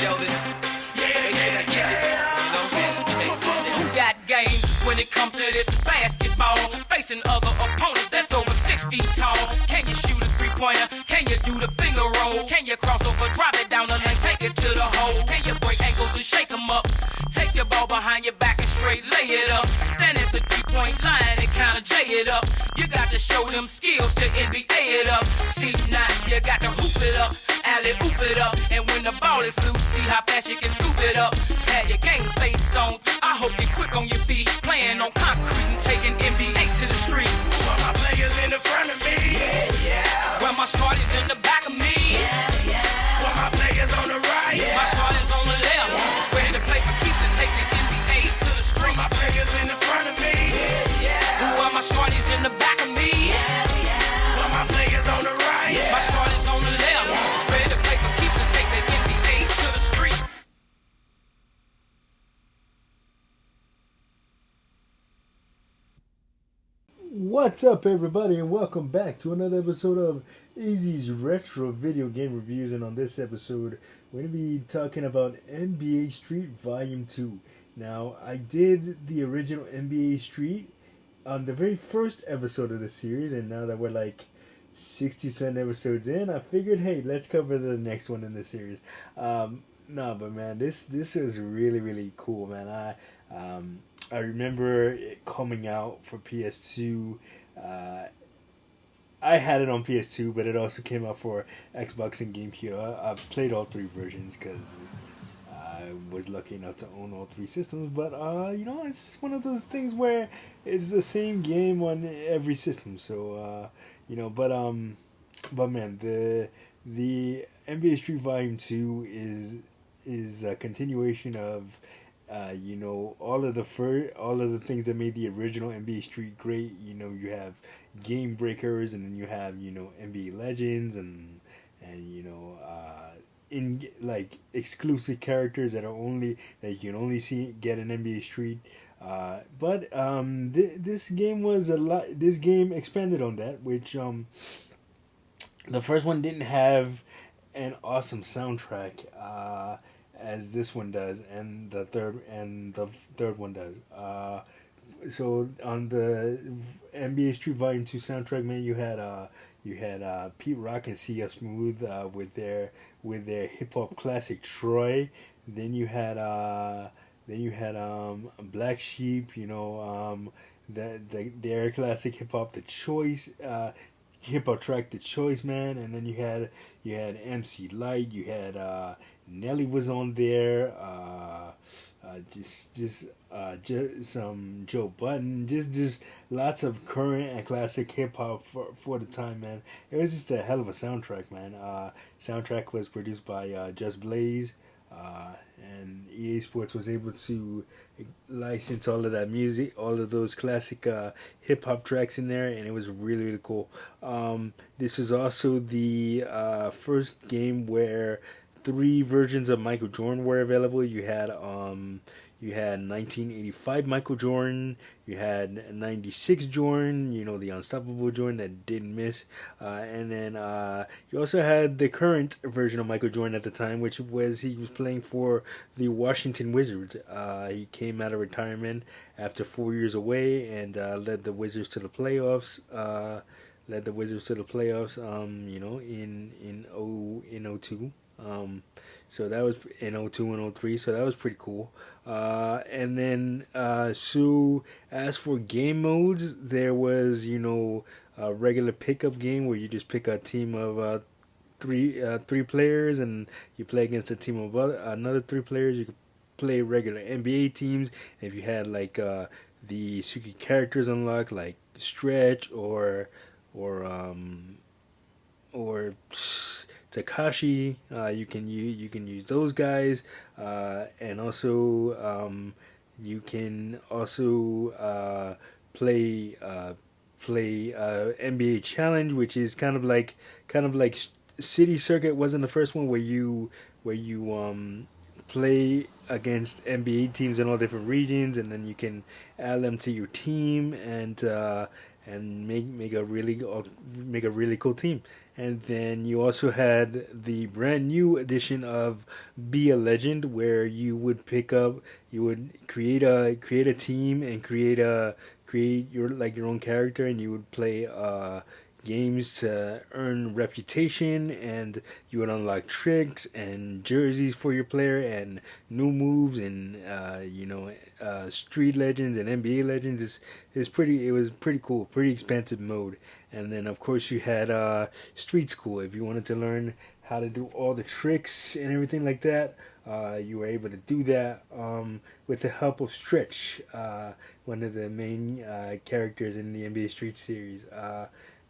building. Who got game when it comes to this basketball? Facing other opponents that's over 6 feet tall. Can you shoot a three-pointer? Can you do the finger roll? Can you cross over, drop it down the lane, take it to the hole? Can you break ankles and shake them up? Take your ball behind your back and straight lay it up. Stand at the three-point line and kinda jay it up. You got to show them skills to NBA it up. See now, you got to hoop it up, alley-oop it up. And when the ball is loose, see how fast you can scoop it up. Have your game face on, I hope you're quick on your feet. Playing on concrete and taking NBA to the streets. While my players in the front of me, While my shorties in the back of me, while my players on the right, my shorties on the left, ready to play for keeps and take the NBA to the streets. my players in the front of me, While my shorties in the back of me, while my players on the right. my shorties on the left, ready to play for keeps and take the NBA to the streets. What's up, everybody, and welcome back to another episode of Izzy's Retro Video Game Reviews. And on this episode, we're going to be talking about NBA Street Volume 2. Now, I did the original NBA Street on the very first episode of the series, and now that we're like 60-some episodes in, I figured, hey, let's cover the next one in the series. No, but man, this is really, really cool, man. I remember it coming out for PS2. I had it on PS2, but it also came out for Xbox and GameCube. I played all three versions because I was lucky enough to own all three systems. But it's one of those things where it's the same game on every system. So but man, the NBA Street Volume 2 is a continuation of all of the things that made the original NBA Street great. You have Game Breakers, and then you have NBA Legends, and in like exclusive characters that you can only get in NBA Street. But this game was a lot. This game expanded on that, which the first one didn't have an awesome soundtrack as this one does, and the third one does. So on the NBA Street Volume 2 soundtrack, man, you had Pete Rock and CF Smooth with their hip hop classic Troy. Then you had Black Sheep, their classic hip hop The Choice. Hip hop track The Choice, man. And then you had MC Light, you had Nelly was on there, just some Joe Budden, just lots of current and classic hip hop for the time, man. It was just a hell of a soundtrack, man. Soundtrack was produced by Just Blaze, and EA Sports was able to license all of that music, all of those classic hip hop tracks in there, and it was really, really cool. This was also the first game where 3 versions of Michael Jordan were available. You had 1985 Michael Jordan, you had 96 Jordan, the unstoppable Jordan that didn't miss, and then you also had the current version of Michael Jordan at the time, which was he was playing for the Washington Wizards. He came out of retirement after 4 years away and led the Wizards to the playoffs. In 02. So that was in 02 and 03, so that was pretty cool. And then so as for game modes, there was a regular pickup game where you just pick a team of three players and you play against a team of another 3 players. You could play regular NBA teams. If you had like the secret characters unlocked, like Stretch or Takashi, you can use those guys, and also you can also play NBA Challenge, which is kind of like City Circuit wasn't the first one where you play against NBA teams in all different regions, and then you can add them to your team and make a really cool team. And then you also had the brand new edition of Be a Legend, where you would create a team and create your own character, and you would play games to earn reputation, and you would unlock tricks and jerseys for your player and new moves and street legends and NBA legends. It was pretty cool, pretty expansive mode. And then of course you had street school if you wanted to learn how to do all the tricks and everything like that. You were able to do that with the help of Stretch, one of the main characters in the NBA Street series.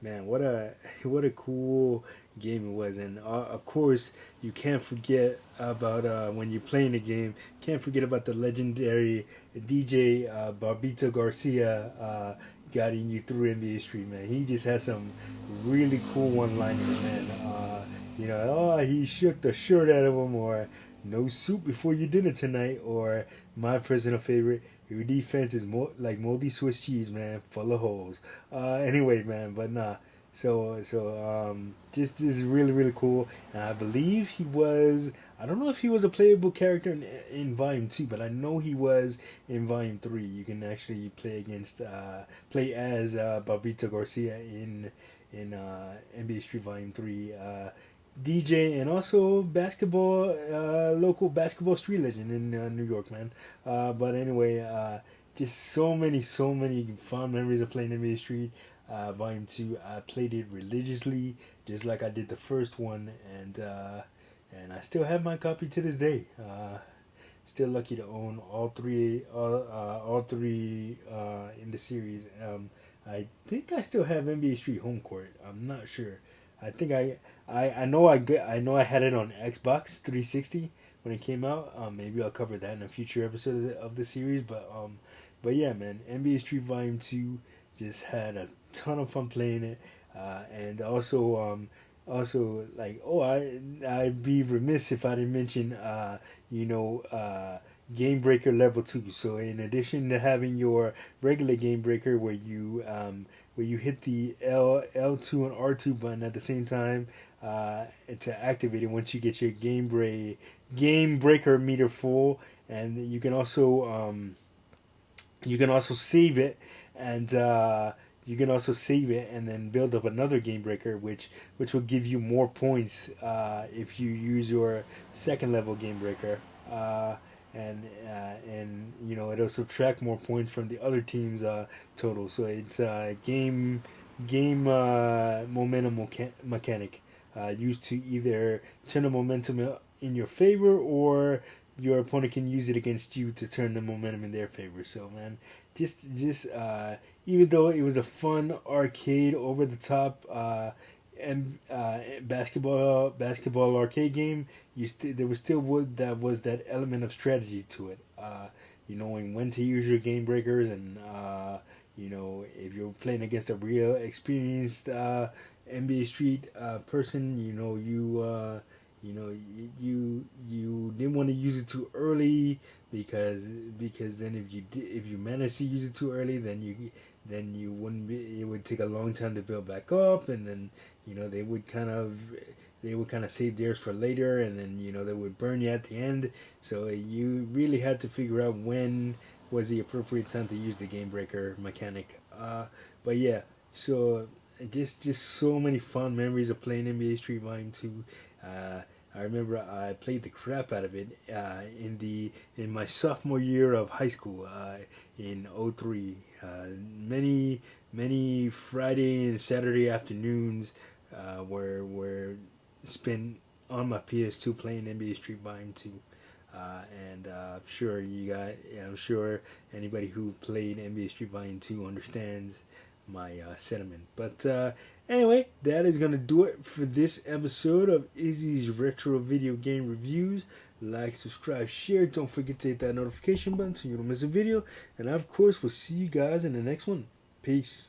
Man, what a cool game it was, and of course you can't forget about when you're playing the game. Can't forget about the legendary DJ Barbito Garcia guiding you through NBA Street. Man, he just has some really cool one-liners, man. He shook the shirt out of him, or no soup before your dinner tonight, or my personal favorite, your defense is like moldy Swiss cheese, man, full of holes. Anyway, man, but nah. Just really really cool. And I believe he was. I don't know if he was a playable character in Volume 2, but I know he was in Volume 3. You can actually play as Barbito Garcia in NBA Street Volume 3. DJ and also local basketball street legend in New York, man. But anyway, just so many fond memories of playing NBA Street. Volume 2, I played it religiously, just like I did the first one, and I still have my copy to this day. Still lucky to own all three in the series. I think I still have NBA Street Home Court. I'm not sure. I think I know I had it on Xbox 360 when it came out. Maybe I'll cover that in a future episode of the series. But yeah, man, NBA Street Volume 2 just had a ton of fun playing it, and also like I'd be remiss if I didn't mention Game Breaker Level 2. So in addition to having your regular Game Breaker where you hit the L2 and R2 button at the same time to activate it once you get your Game Breaker meter full, and you can also save it, and then build up another game breaker, which will give you more points if you use your second level game breaker, and it also track more points from the other team's total. So it's game momentum mechanic used to either turn the momentum in your favor, or your opponent can use it against you to turn the momentum in their favor. So man, just even though it was a fun arcade over the top and basketball arcade game, there was still that element of strategy to it. Knowing when to use your game breakers, and if you're playing against a real experienced NBA Street person, you didn't want to use it too early, because then if you manage to use it too early, then you wouldn't be. It would take a long time to build back up, and then they would kind of save theirs for later, and then they would burn you at the end. So you really had to figure out when was the appropriate time to use the game breaker mechanic. But yeah, so just so many fun memories of playing NBA Street Volume 2. I remember I played the crap out of it in my sophomore year of high school in '03. Many Friday and Saturday afternoons were spent on my PS2 playing NBA Street Volume 2. And I'm sure anybody who played NBA Street Volume 2 understands my sentiment. But anyway, that is going to do it for this episode of Izzy's Retro Video Game Reviews. Like, subscribe, share. Don't forget to hit that notification button so you don't miss a video. And of course, we'll see you guys in the next one. Peace.